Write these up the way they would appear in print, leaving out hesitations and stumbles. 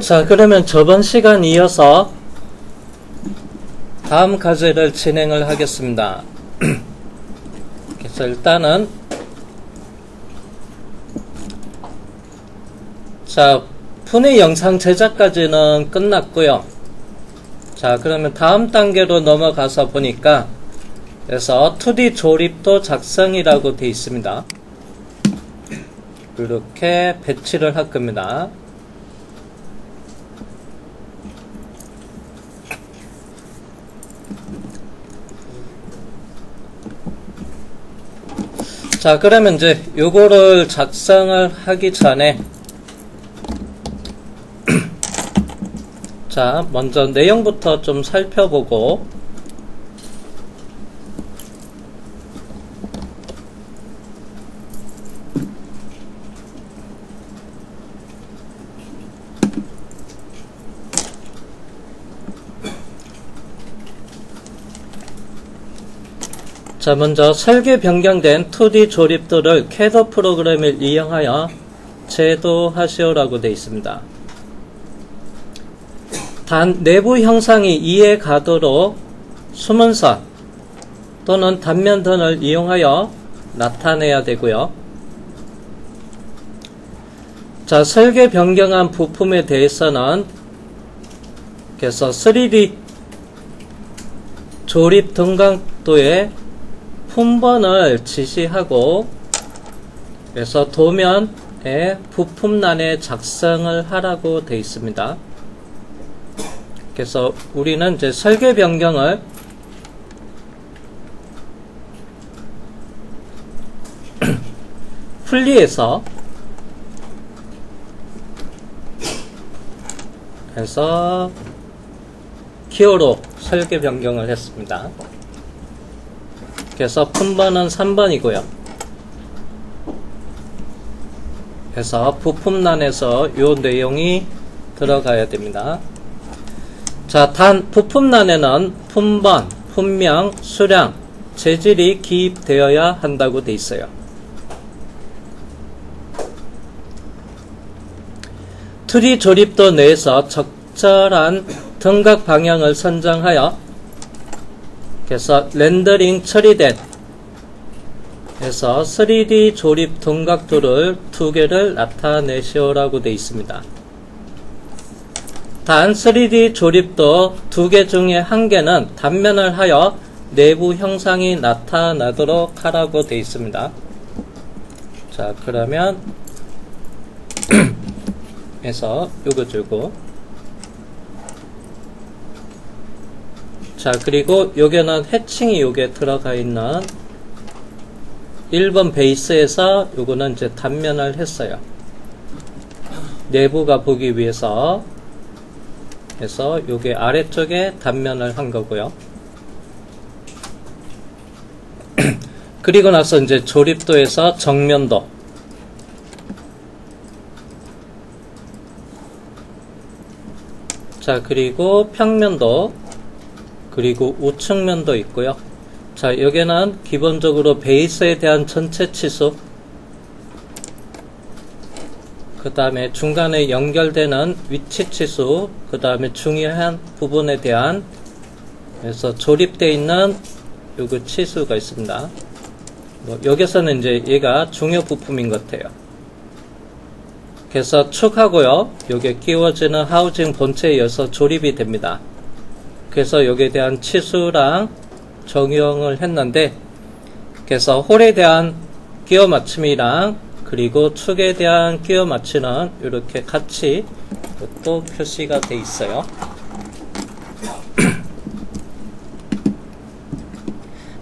자, 그러면 저번 시간 이어서 다음 과제를 진행을 하겠습니다. 그래서 일단은 자, 분해 영상 제작까지는 끝났고요. 자, 그러면 다음 단계로 넘어가서 보니까 그래서 2D 조립도 작성이라고 되어 있습니다. 이렇게 배치를 할 겁니다. 자, 그러면 이제 요거를 작성을 하기 전에 자, 먼저 내용부터 좀 살펴보고 자, 먼저 설계 변경된 2D 조립도를 캐드 프로그램을 이용하여 제도하시오라고 되어 있습니다. 단 내부 형상이 이해 가도록 수문선 또는 단면선을 이용하여 나타내야 되고요. 자, 설계 변경한 부품에 대해서는 그래서 3D 조립 등각도의 품번을 지시하고 그래서 도면에 부품란에 작성을 하라고 되어 있습니다. 그래서 우리는 이제 설계 변경을 분리해서 해서 기호로 설계 변경을 했습니다. 그래서 품번은 3번이고요. 그래서 부품란에서 이 내용이 들어가야 됩니다. 자, 단 부품란에는 품번, 품명, 수량, 재질이 기입되어야 한다고 되어 있어요. 트리 조립도 내에서 적절한 등각 방향을 선정하여 그래서 렌더링 처리된 그래서 3D 조립 등각도를 2개를 나타내시오라고 되어 있습니다. 단 3D 조립도 2개 중에 1개는 단면을 하여 내부 형상이 나타나도록 하라고 되어 있습니다. 자, 그러면 해서 요거 주고 자, 그리고 요게는 해칭이 요게 들어가 있는 1번 베이스에서 요거는 이제 단면을 했어요. 내부가 보기 위해서 그래서 요게 아래쪽에 단면을 한 거고요. 그리고 나서 이제 조립도에서 정면도 자, 그리고 평면도 그리고 우측면도 있고요. 자, 여기는 기본적으로 베이스에 대한 전체 치수 그 다음에 중간에 연결되는 위치 치수 그 다음에 중요한 부분에 대한 그래서 조립되어 있는 요거 치수가 있습니다. 여기서는 이제 얘가 중요 부품인 것 같아요. 그래서 축하고요. 여기에 끼워지는 하우징 본체에 의해서 조립이 됩니다. 그래서 여기에 대한 치수랑 적용을 했는데 그래서 홀에 대한 끼워 맞춤이랑 그리고 축에 대한 끼워 맞추는 이렇게 같이 또 표시가 돼 있어요.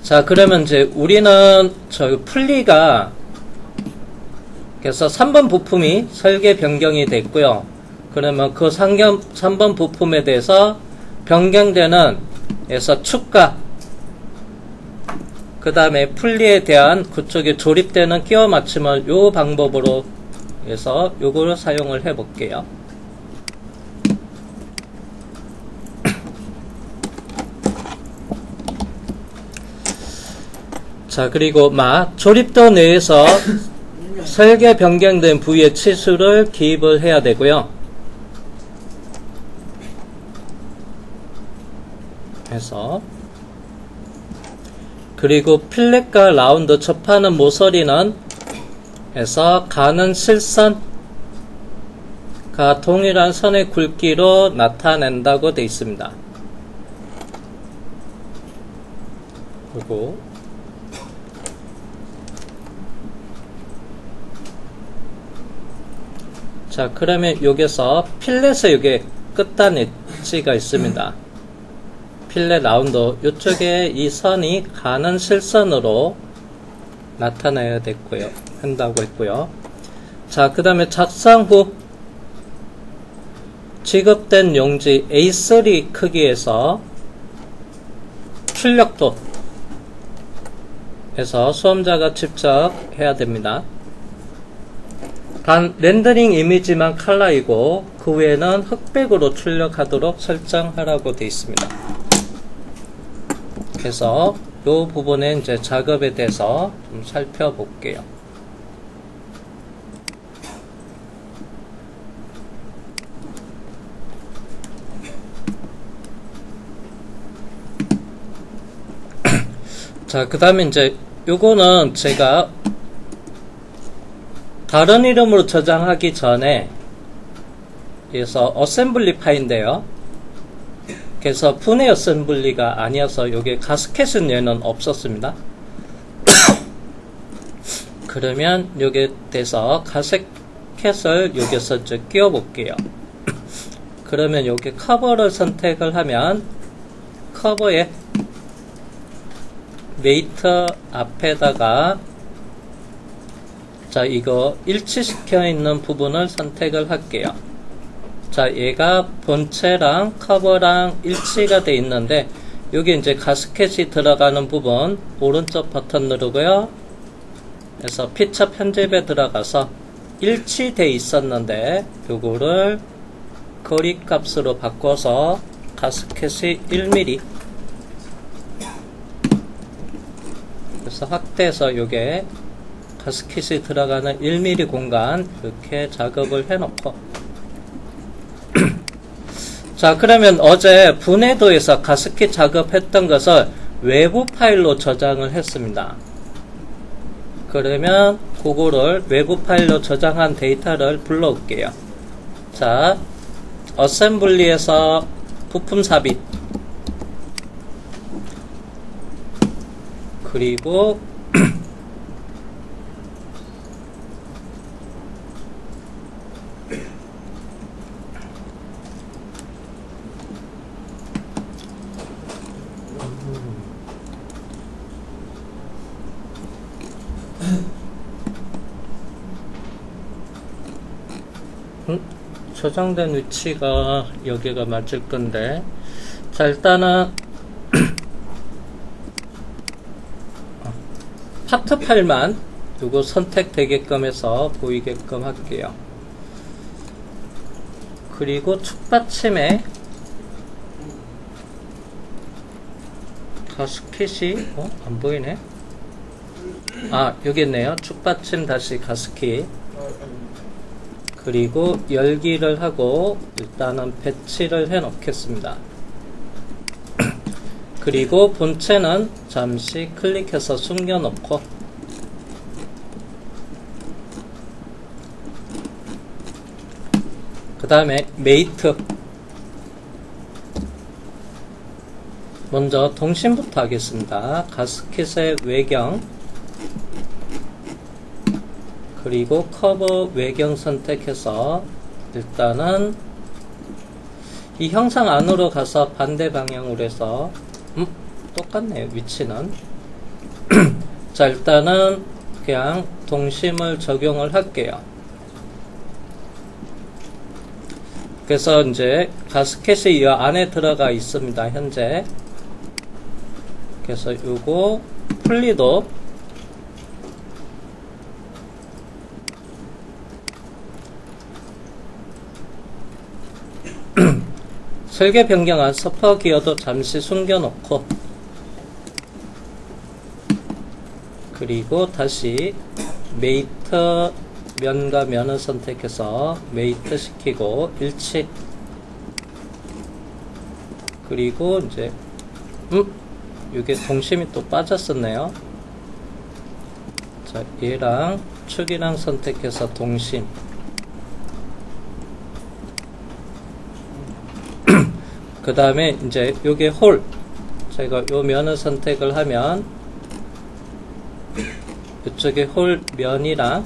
자, 그러면 이제 우리는 저 풀리가 그래서 3번 부품이 설계 변경이 됐고요. 그러면 그 3번 부품에 대해서 변경되는 에서 축과 그 다음에 풀리에 대한 그쪽에 조립되는 끼워 맞춤을 요 방법으로 해서 요거를 사용을 해 볼게요. 자, 그리고 조립도 내에서 설계 변경된 부위의 치수를 기입을 해야 되고요. 해서, 그리고 필렛과 라운드 접하는 모서리는 해서 가는 실선과 동일한 선의 굵기로 나타낸다고 되어 있습니다. 그리고 자, 그러면 여기서 필렛의 여기 끝단 엣지가 있습니다. 필렛 라운드 이쪽에 이 선이 가는 실선으로 나타나야 됐고요. 한다고 했고요. 자, 그 다음에 작성 후 지급된 용지 A3 크기에서 출력도 해서 수험자가 직접 해야 됩니다. 단 렌더링 이미지만 컬러이고 그 외에는 흑백으로 출력하도록 설정하라고 되어 있습니다. 그래서 이 부분에 이제 작업에 대해서 좀 살펴볼게요. 자, 그 다음에 이제 요거는 제가 다른 이름으로 저장하기 전에 그래서 어셈블리 파일인데요. 그래서 분해 어셈블리가 아니어서 여기 가스켓은 얘는 없었습니다. 그러면 여기에 대해서 가스켓을 여기서 이제 끼워 볼게요. 그러면 여기 커버를 선택을 하면 커버에 메이터 앞에다가 자, 이거 일치시켜 있는 부분을 선택을 할게요. 자, 얘가 본체랑 커버랑 일치가 돼 있는데 여기 이제 가스켓이 들어가는 부분 오른쪽 버튼 누르고요. 그래서 피처 편집에 들어가서 일치돼 있었는데 요거를 거리 값으로 바꿔서 가스켓이 1mm 그래서 확대해서 요게 가스켓이 들어가는 1mm 공간 이렇게 작업을 해놓고 자, 그러면 어제 분해도에서 가스켓 작업했던 것을 외부 파일로 저장을 했습니다. 그러면 그거를 외부 파일로 저장한 데이터를 불러올게요. 자, 어셈블리에서 부품 삽입 그리고 저장된 위치가 여기가 맞을 건데 자, 일단은 파트 파일만 요거 선택되게끔 해서 보이게끔 할게요. 그리고 축받침에 가스켓이 안 보이네. 아, 여기 있네요. 축받침 다시 가스켓. 그리고 열기를 하고 일단은 배치를 해 놓겠습니다. 그리고 본체는 잠시 클릭해서 숨겨 놓고 그 다음에 메이트 먼저 동심부터 하겠습니다. 가스켓의 외경 그리고 커버 외경 선택해서 일단은 이 형상 안으로 가서 반대 방향으로 해서 똑같네요. 위치는 자, 일단은 그냥 동심을 적용을 할게요. 그래서 이제 가스켓이 이 안에 들어가 있습니다. 현재 그래서 요거 분리도 설계 변경한 서퍼 기어도 잠시 숨겨놓고 그리고 다시 메이트 면과 면을 선택해서 메이트 시키고 일치 그리고 이제 이게 동심이 또 빠졌었네요. 자, 얘랑 축이랑 선택해서 동심. 그 다음에 이제 요게 홀. 제가 요 면을 선택을 하면 이쪽에 홀 면이랑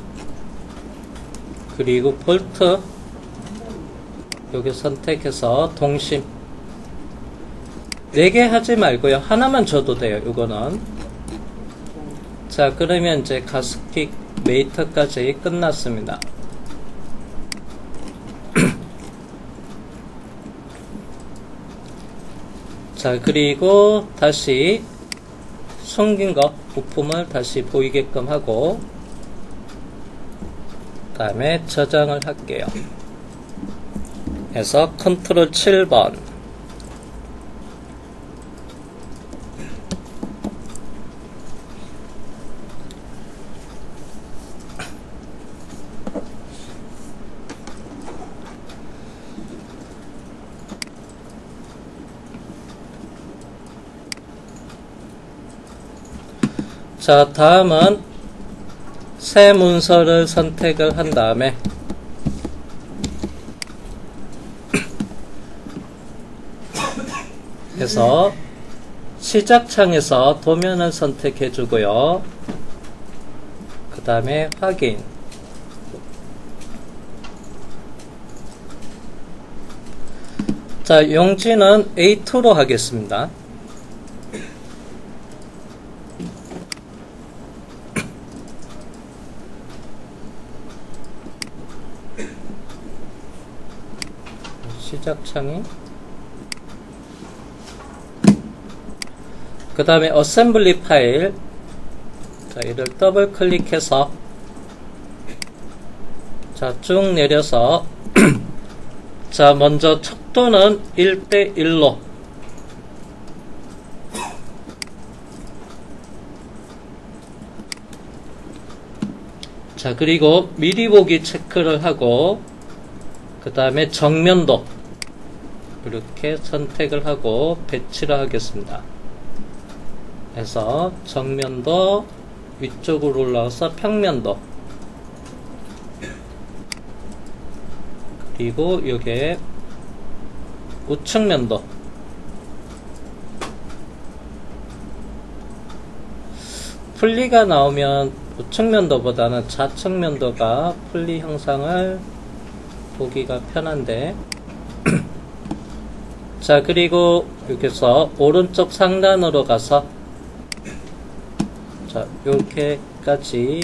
그리고 볼트 여기 선택해서 동심 4개 하지 말고요. 하나만 줘도 돼요. 요거는. 자, 그러면 이제 가스픽 메이터까지 끝났습니다. 자, 그리고 다시 숨긴 거 부품을 다시 보이게끔 하고 그 다음에 저장을 할게요. 해서 컨트롤 7번. 자, 다음은 새 문서를 선택을 한 다음에 해서 시작창에서 도면을 선택해 주고요. 그 다음에 확인. 자, 용지는 A2로 하겠습니다. 시작창이 그 다음에 어셈블리 파일. 자, 이를 더블 클릭해서 자, 쭉 내려서 자, 먼저 척도는 1:1로 자, 그리고 미리 보기 체크를 하고 그 다음에 정면도 이렇게 선택을 하고 배치를 하겠습니다. 해서 정면도 위쪽으로 올라와서 평면도 그리고 요게 우측면도 풀리가 나오면 우측면도보다는 좌측면도가 풀리 형상을 보기가 편한데 자, 그리고 여기서 오른쪽 상단으로 가서 자, 요렇게까지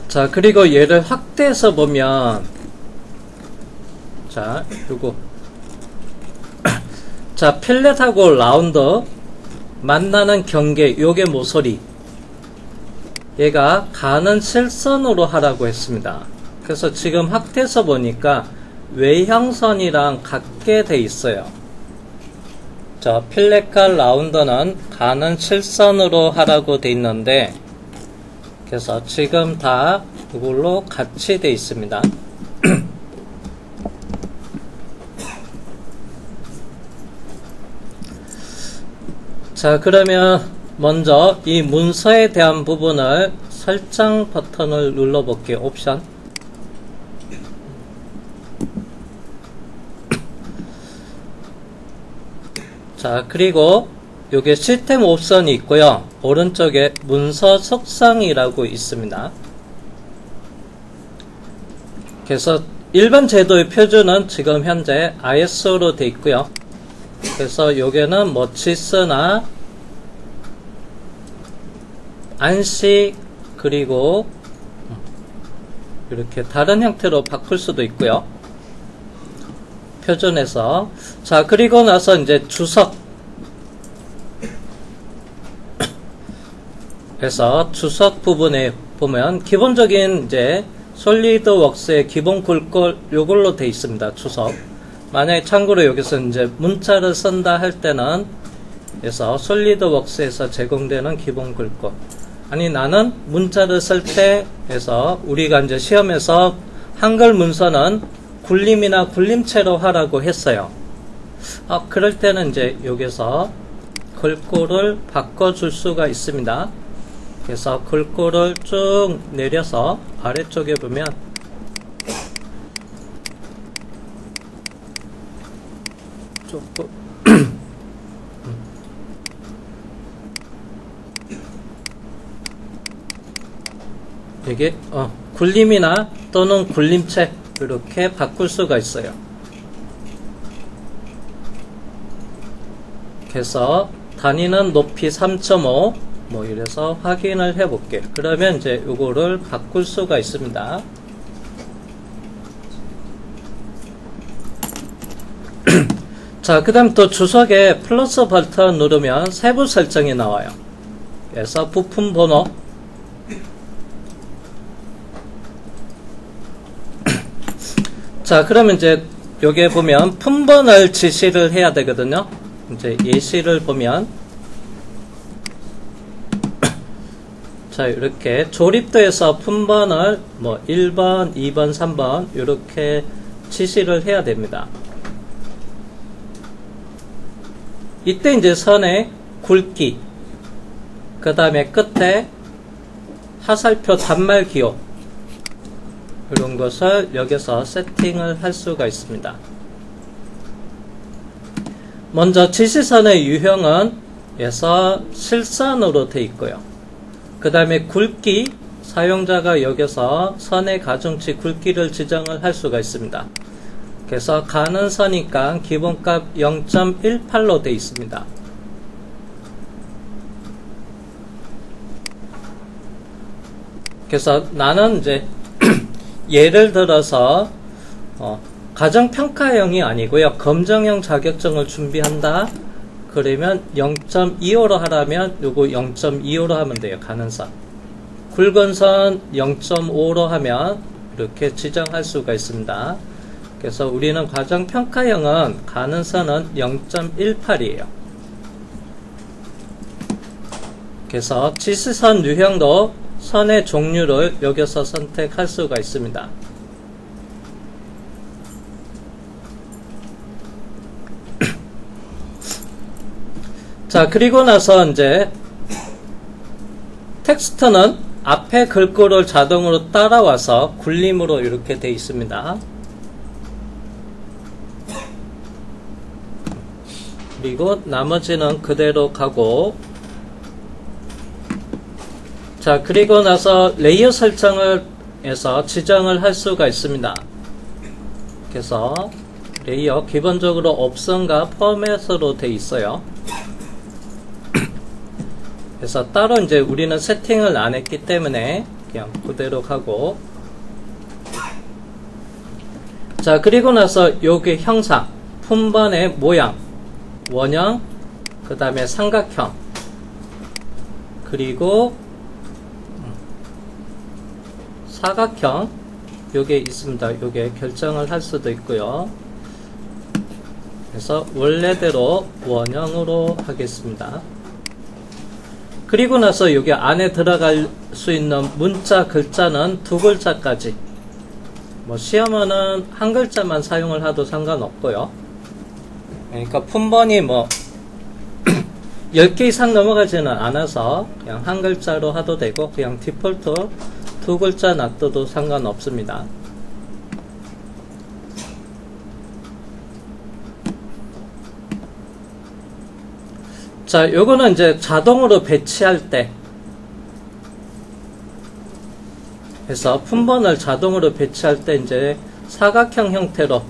자, 그리고 얘를 확대해서 보면 자, 요거 자, 필렛하고 라운드 만나는 경계, 요게 모서리. 얘가 가는 실선으로 하라고 했습니다. 그래서 지금 확대해서 보니까 외형선이랑 같게 돼 있어요. 자, 필렛과 라운드는 가는 실선으로 하라고 돼 있는데 그래서 지금 다 이걸로 같이 돼 있습니다. 자, 그러면 먼저 이 문서에 대한 부분을 설정 버튼을 눌러 볼게요. 옵션. 자, 그리고 요게 시스템 옵션이 있고요. 오른쪽에 문서 속성이라고 있습니다. 그래서 일반 제도의 표준은 지금 현재 ISO로 되어 있고요. 그래서 요게는 뭐 지스나 안시 그리고 이렇게 다른 형태로 바꿀 수도 있고요. 표준에서 자, 그리고 나서 이제 주석 그래서 주석 부분에 보면 기본적인 이제 솔리드웍스의 기본 글꼴 요걸로 되어 있습니다. 주석. 만약에 참고로 여기서 이제 문자를 쓴다 할 때는 그래서 솔리드웍스에서 제공되는 기본 글꼴 아니 나는 문자를 쓸 때 해서 우리가 이제 시험에서 한글 문서는 굴림이나 굴림체로 하라고 했어요. 그럴 때는 이제 여기서 글꼴을 바꿔줄 수가 있습니다. 그래서 글꼴을 쭉 내려서 아래쪽에 보면 조금 이게 굴림이나 또는 굴림체 이렇게 바꿀 수가 있어요. 그래서 단위는 높이 3.5 뭐 이래서 확인을 해 볼게요. 그러면 이제 요거를 바꿀 수가 있습니다. 자, 그 다음 또 주석에 플러스 버튼 누르면 세부 설정이 나와요. 그래서 부품 번호 자, 그러면 이제 여기에 보면 품번을 지시를 해야 되거든요. 이제 예시를 보면 자, 이렇게 조립도에서 품번을 뭐 1번, 2번, 3번 이렇게 지시를 해야 됩니다. 이때 이제 선의 굵기, 그 다음에 끝에 하살표 단말 기호 이런 것을 여기서 세팅을 할 수가 있습니다. 먼저 지시선의 유형은 에서 실선으로 되어 있고요. 그 다음에 굵기, 사용자가 여기서 선의 가중치 굵기를 지정을 할 수가 있습니다. 그래서 가는 선이니까 기본값 0.18로 되어 있습니다. 그래서 나는 이제 예를 들어서 가정평가형이 아니고요. 검정형 자격증을 준비한다. 그러면 0.25로 하라면 요거 0.25로 하면 돼요. 가는 선. 굵은 선 0.5로 하면 이렇게 지정할 수가 있습니다. 그래서 우리는 가정평가형은 가는 선은 0.18이에요. 그래서 지시선 유형도 선의 종류를 여기서 선택할 수가 있습니다. 자, 그리고 나서 이제 텍스트는 앞에 글꼴을 자동으로 따라와서 굴림으로 이렇게 되어 있습니다. 그리고 나머지는 그대로 가고, 자, 그리고 나서 레이어 설정을 해서 지정을 할 수가 있습니다. 그래서 레이어 기본적으로 옵션과 포맷으로 되어 있어요. 그래서 따로 이제 우리는 세팅을 안 했기 때문에 그냥 그대로 가고, 자, 그리고 나서 여기 형상, 품번의 모양, 원형, 그 다음에 삼각형, 그리고 사각형, 요게 있습니다. 요게 결정을 할 수도 있고요. 그래서 원래대로 원형으로 하겠습니다. 그리고 나서 여기 안에 들어갈 수 있는 문자 글자는 2글자까지, 뭐 시험은 한 글자만 사용을 하도 상관없고요. 그러니까 품번이 뭐 10개 이상 넘어가지는 않아서 그냥 한 글자로 하도 되고, 그냥 디폴트 2글자 놔둬도 상관없습니다. 자, 요거는 이제 자동으로 배치할 때 해서 품번을 자동으로 배치할 때 이제 사각형 형태로,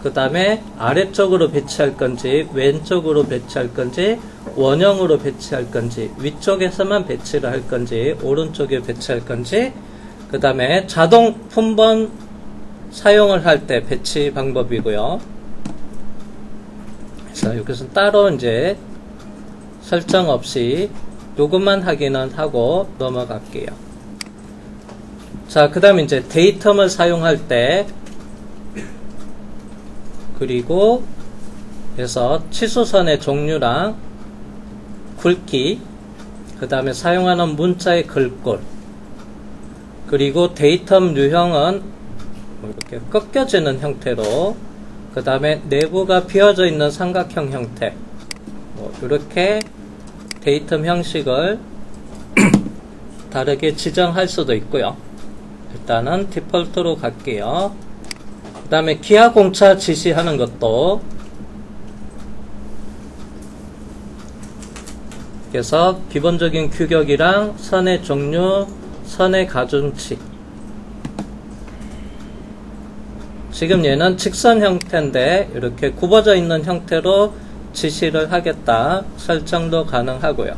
그 다음에 아래쪽으로 배치할 건지 왼쪽으로 배치할 건지 원형으로 배치할 건지 위쪽에서만 배치를 할 건지 오른쪽에 배치할 건지, 그 다음에 자동 품번 사용을 할 때 배치 방법이고요. 그래서 여기서 따로 이제 설정 없이 요것만 확인은 하고 넘어갈게요. 자, 그 다음에 이제 데이텀을 사용할 때, 그리고 그래서 치수선의 종류랑 굵기, 그 다음에 사용하는 문자의 글꼴, 그리고 데이텀 유형은 이렇게 꺾여지는 형태로, 그 다음에 내부가 비어져 있는 삼각형 형태, 이렇게 데이텀 형식을 다르게 지정할 수도 있고요. 일단은 디폴트로 갈게요. 그 다음에 기하 공차 지시하는 것도, 그래서 기본적인 규격이랑 선의 종류, 선의 가중치. 지금 얘는 직선 형태인데 이렇게 굽어져 있는 형태로 지시를 하겠다 설정도 가능하고요.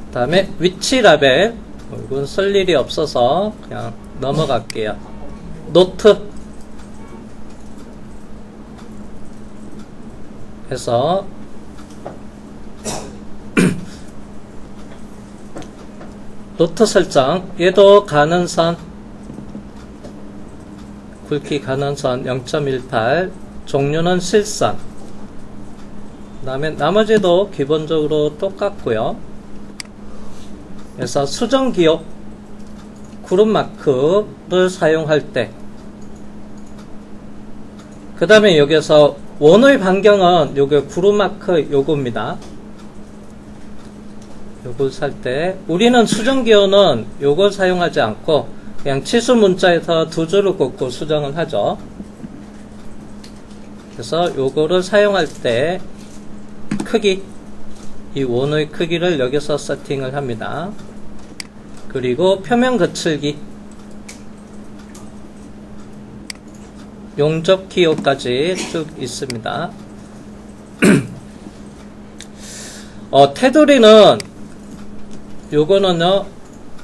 그 다음에 위치 라벨, 이건 쓸 일이 없어서 그냥 넘어갈게요. 노트 해서 노트 설정, 얘도 가는선, 굵기 가는선 0.18, 종류는 실선. 그 다음에 나머지도 기본적으로 똑같고요. 그래서 수정기호, 그룹마크를 사용할 때, 그 다음에 여기서 원의 반경은 요게 그룹마크 요겁니다. 요걸 살 때 우리는 수정기호는 요걸 사용하지 않고 그냥 치수 문자에서 두 줄을 긋고 수정을 하죠. 그래서 요거를 사용할 때 크기, 이 원의 크기를 여기서 세팅을 합니다. 그리고 표면 거칠기, 용접 기호까지 쭉 있습니다. 테두리는 요거는요,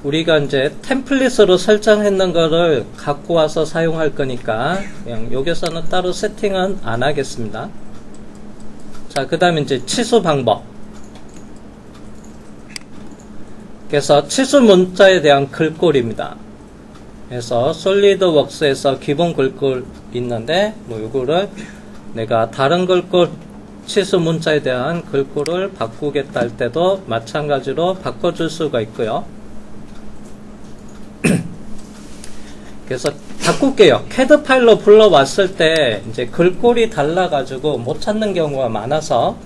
우리가 이제 템플릿으로 설정했는 거를 갖고 와서 사용할 거니까 그냥 여기서는 따로 세팅은 안 하겠습니다. 자, 그 다음에 이제 치수 방법. 그래서 치수 문자에 대한 글꼴입니다. 그래서 솔리드웍스에서 기본 글꼴 있는데 요거를 내가 다른 글꼴, 치수 문자에 대한 글꼴을 바꾸겠다 할 때도 마찬가지로 바꿔줄 수가 있고요. 그래서 바꿀게요. 캐드 파일로 불러왔을 때 이제 글꼴이 달라가지고 못 찾는 경우가 많아서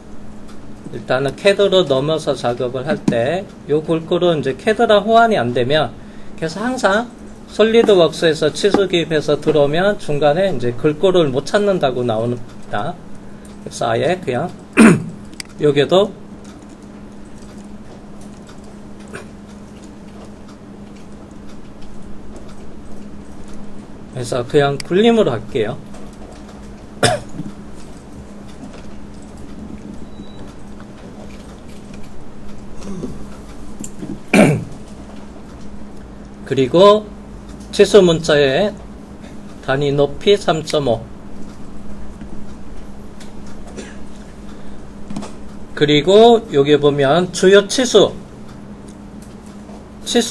일단은 캐드로 넘어서 작업을 할 때 요 글꼴은 이제 캐드랑 호환이 안 되면, 그래서 항상 솔리드웍스에서 치수 기입해서 들어오면 중간에 이제 글꼴을 못 찾는다고 나옵니다. 그래서 아예 그냥 여기도 그래서 그냥 굴림으로 할게요. 그리고 치수 문자의 단위 높이 3.5, 그리고 여기 보면 주요 치수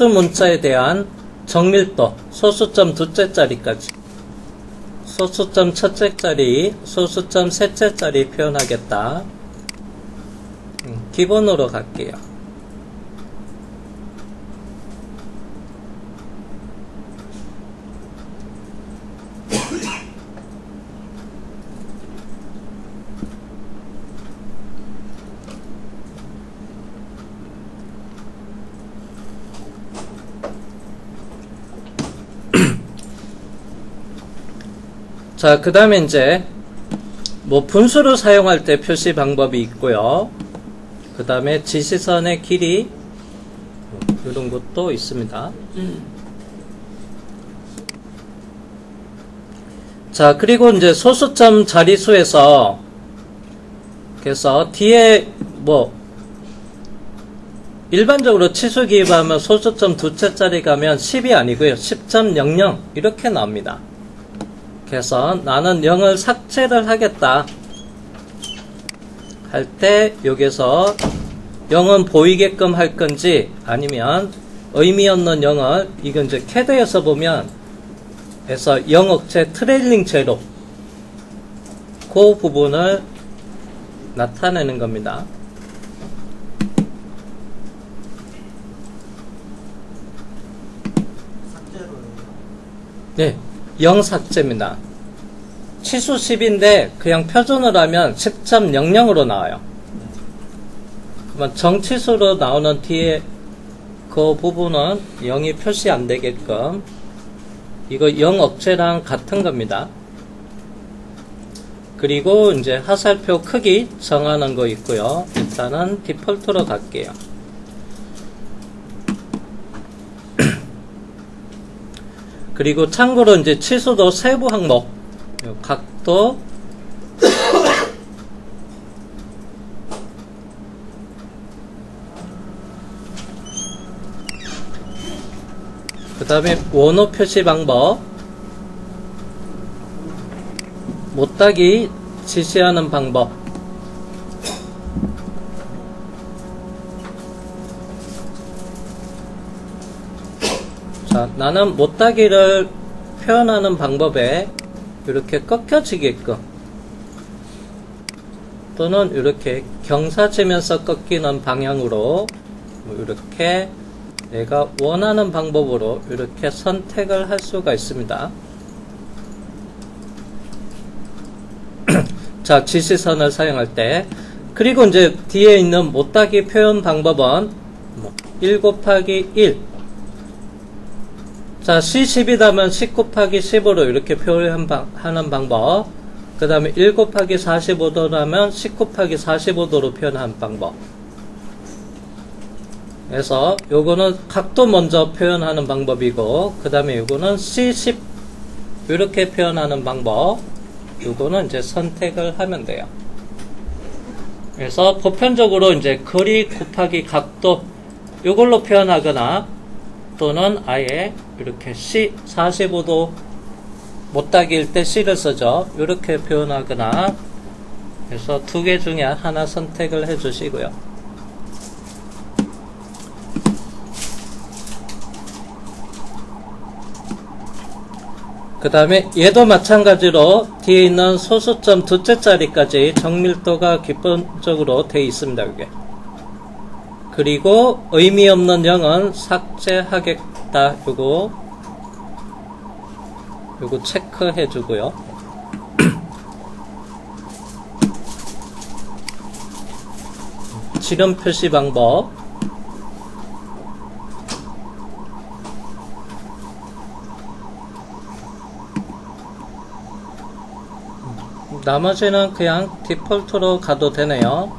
문자에 대한 정밀도, 소수점 둘째짜리까지, 소수점 첫째짜리, 소수점 셋째짜리 표현하겠다. 기본으로 갈게요. 자, 그 다음에 이제 뭐 분수를 사용할 때 표시 방법이 있고요. 그 다음에 지시선의 길이 이런 것도 있습니다. 자, 그리고 이제 소수점 자리수에서, 그래서 뒤에 뭐 일반적으로 치수 기입하면 소수점 두째짜리 가면 10이 아니고요, 10.00 이렇게 나옵니다. 그래서 나는 0을 삭제를 하겠다 할 때 여기서 0은 보이게끔 할 건지, 아니면 의미 없는 0을, 이건 이제 캐드에서 보면 해서 0억제 트레일링 제로, 그 부분을 나타내는 겁니다. 네, 0 삭제입니다. 치수 10인데 그냥 표준으로 하면 10.00으로 나와요. 그러면 정치수로 나오는 뒤에 그 부분은 0이 표시 안 되게끔 이거 0 억제랑 같은 겁니다. 그리고 이제 화살표 크기 정하는 거 있고요. 일단은 디폴트로 갈게요. 그리고 참고로 이제 치수도 세부 항목, 각도, 그 다음에 원호 표시 방법, 못따기 지시하는 방법, 자, 나는 못따기를 표현하는 방법에 이렇게 꺾여지게끔 또는 이렇게 경사지면서 꺾이는 방향으로 이렇게 내가 원하는 방법으로 이렇게 선택을 할 수가 있습니다. 자, 지시선을 사용할 때, 그리고 이제 뒤에 있는 못따기 표현 방법은 1 곱하기 1. 자, C10이라면 10 곱하기 10으로 이렇게 표현하는 방법. 그 다음에 1 곱하기 45도라면 10 곱하기 45도로 표현하는 방법. 그래서 요거는 각도 먼저 표현하는 방법이고, 그 다음에 요거는 C10 이렇게 표현하는 방법. 요거는 이제 선택을 하면 돼요. 그래서 보편적으로 이제 거리 곱하기 각도 요걸로 표현하거나 또는 아예 이렇게 C 45도 못따기일 때 C를 쓰죠. 이렇게 표현하거나 그래서 두 개 중에 하나 선택을 해 주시고요. 그 다음에 얘도 마찬가지로 뒤에 있는 소수점 두째 자리까지 정밀도가 기본적으로 되어 있습니다. 이게. 그리고 의미 없는 0은 삭제하겠다. 요거 체크해 주고요. 지름 표시 방법, 나머지는 그냥 디폴트로 가도 되네요.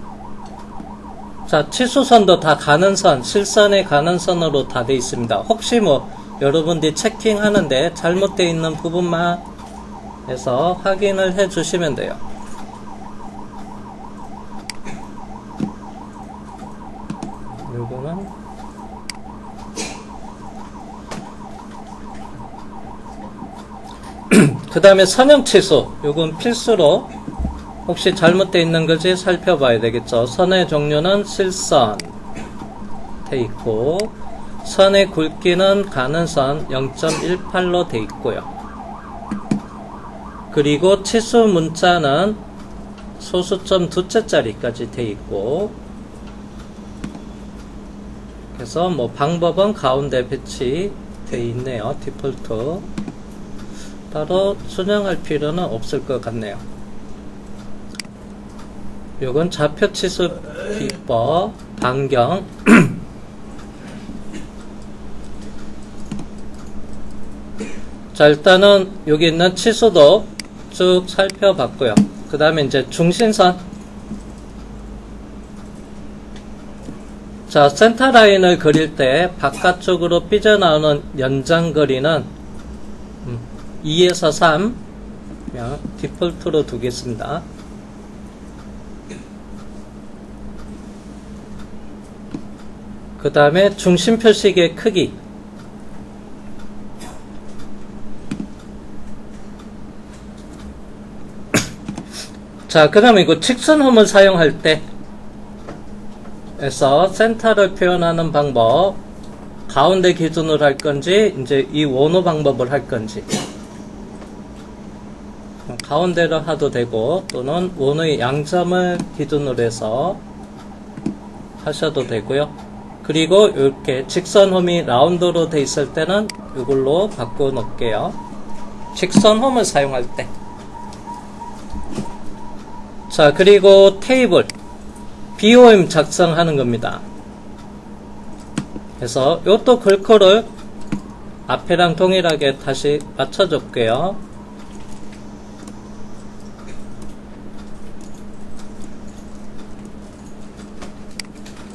자, 치수선도 다 가는 선, 실선에 가는 선으로 다 되어 있습니다. 혹시 뭐 여러분들이 체킹하는데 잘못되어 있는 부분만 해서 확인을 해 주시면 돼요. 요거는 그 다음에 선형치수, 요건 필수로 혹시 잘못되어 있는 것이 살펴봐야 되겠죠. 선의 종류는 실선 돼 있고, 선의 굵기는 가는 선 0.18로 돼 있고요. 그리고 치수 문자는 소수점 두째 자리까지 돼 있고, 그래서 뭐 방법은 가운데 배치 돼 있네요. 디폴트. 따로 순영할 필요는 없을 것 같네요. 요건 좌표 치수 비법, 반경. 자, 일단은 여기 있는 치수도 쭉 살펴봤고요. 그 다음에 이제 중심선. 자, 센터 라인을 그릴 때 바깥쪽으로 삐져나오는 연장거리는 2에서 3 그냥 디폴트로 두겠습니다. 그 다음에 중심 표식의 크기. 자, 그 다음에 이거 직선홈을 사용할 때 에서 센터를 표현하는 방법, 가운데 기준으로 할 건지 이제 이 원호 방법을 할 건지, 가운데로 해도 되고 또는 원의 양점을 기준으로 해서 하셔도 되고요. 그리고 이렇게 직선홈이 라운드로 돼 있을 때는 이걸로 바꿔 놓을게요. 직선홈을 사용할 때. 자, 그리고 테이블 BOM 작성하는 겁니다. 그래서 요것도 글꼴을 앞에랑 동일하게 다시 맞춰줄게요.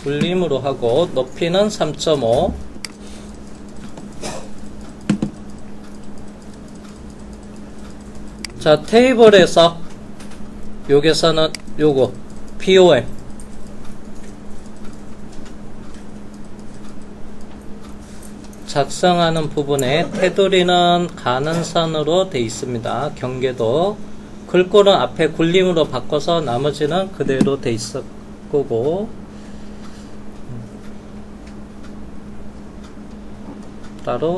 굴림으로 하고 높이는 3.5. 자, 테이블에서 여기서는 요거 BOM 작성하는 부분에 테두리는 가는 선으로 되어 있습니다. 경계도 글꼴은 앞에 굴림으로 바꿔서 나머지는 그대로 되어 있을 거고, 따로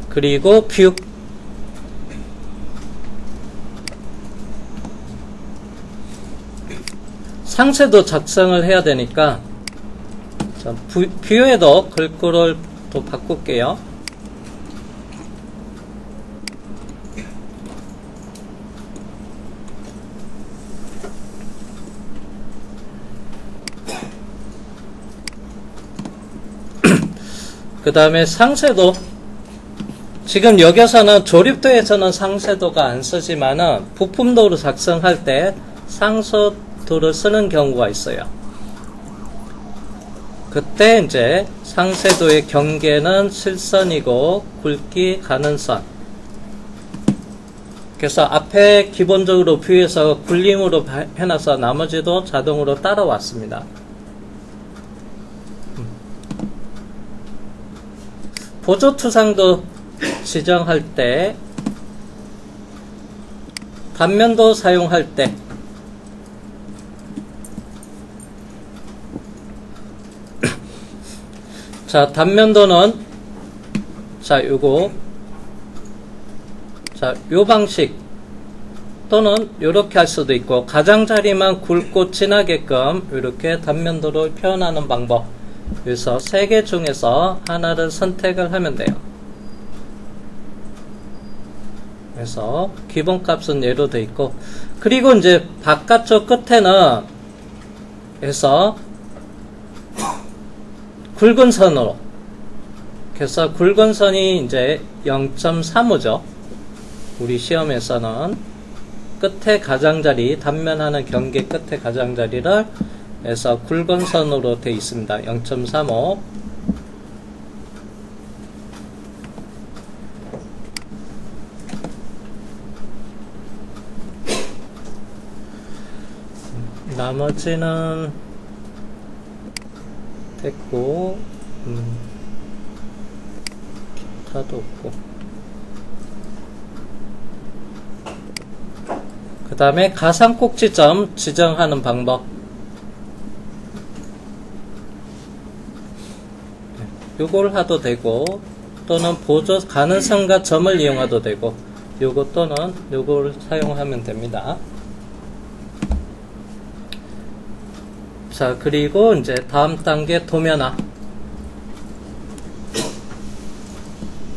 그리고 뷰 상세도 작성을 해야 되니까, 자, 뷰에도 글꼴을 또 바꿀게요. 그 다음에 상세도, 지금 여기서는 조립도에서는 상세도가 안 쓰지만은 부품도로 작성할 때 상세도를 쓰는 경우가 있어요. 그때 이제 상세도의 경계는 실선이고 굵기 가는 선. 그래서 앞에 기본적으로 뷰에서 굴림으로 해놔서 나머지도 자동으로 따라왔습니다. 보조투상도 지정할 때, 단면도 사용할 때, 자, 단면도는, 자, 요거, 자, 요 방식, 또는 요렇게 할 수도 있고, 가장자리만 굵고 진하게끔 이렇게 단면도를 표현하는 방법. 그래서 3개 중에서 하나를 선택을 하면 돼요. 그래서 기본값은 얘로 돼 있고, 그리고 이제 바깥쪽 끝에는 해서 굵은 선으로, 그래서 굵은 선이 이제 0.35죠. 우리 시험에서는 끝에 가장자리, 단면하는 경계 끝에 가장자리를 해서 굵은 선으로 되어 있습니다. 0.35. 나머지는 됐고, 기타도 없고, 그 다음에 가상 꼭지점 지정하는 방법. 요걸 하도 되고, 또는 보조 가능성과 점을 이용해도 되고, 요거 또는 요걸 사용하면 됩니다. 자, 그리고 이제 다음 단계 도면화.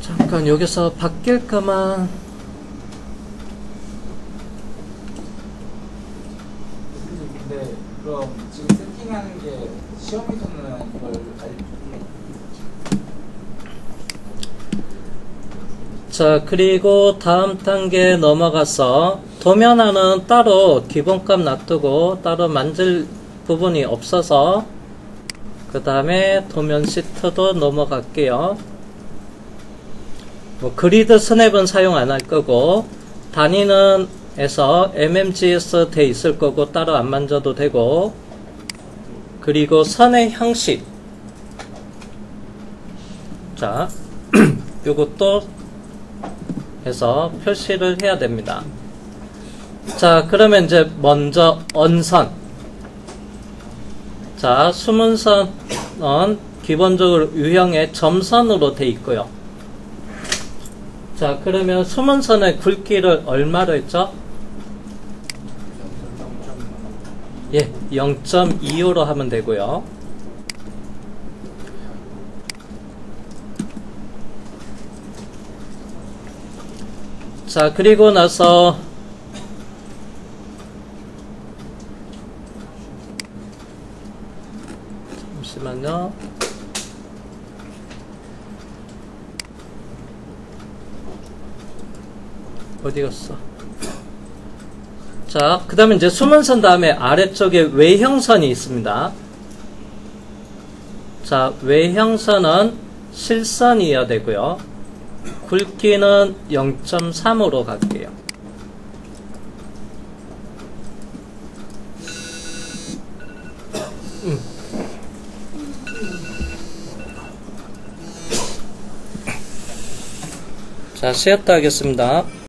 잠깐 여기서 바뀔까만. 근데 그럼 지금 세팅하는 게 시험에서는 이걸 자, 그리고 다음 단계 넘어가서 도면화는 따로 기본값 놔두고 따로 만질 부분이 없어서 그 다음에 도면 시트도 넘어갈게요. 뭐 그리드 스냅은 사용 안 할 거고, 단위는 에서 MMGS 돼 있을 거고 따로 안 만져도 되고, 그리고 선의 형식, 자 요것도 해서 표시를 해야 됩니다. 자, 그러면 이제 먼저 언선. 자, 수문선은 기본적으로 유형의 점선으로 돼 있고요. 자, 그러면 수문선의 굵기를 얼마로 했죠? 예, 0.25로 하면 되고요. 자, 그리고 나서 잠시만요. 어디 갔어? 자, 그 다음에 이제 수문선 다음에 아래쪽에 외형선이 있습니다. 자, 외형선은 실선이어야 되고요. 굵기는 0.3으로 갈게요. 자, 쉬었다 하겠습니다.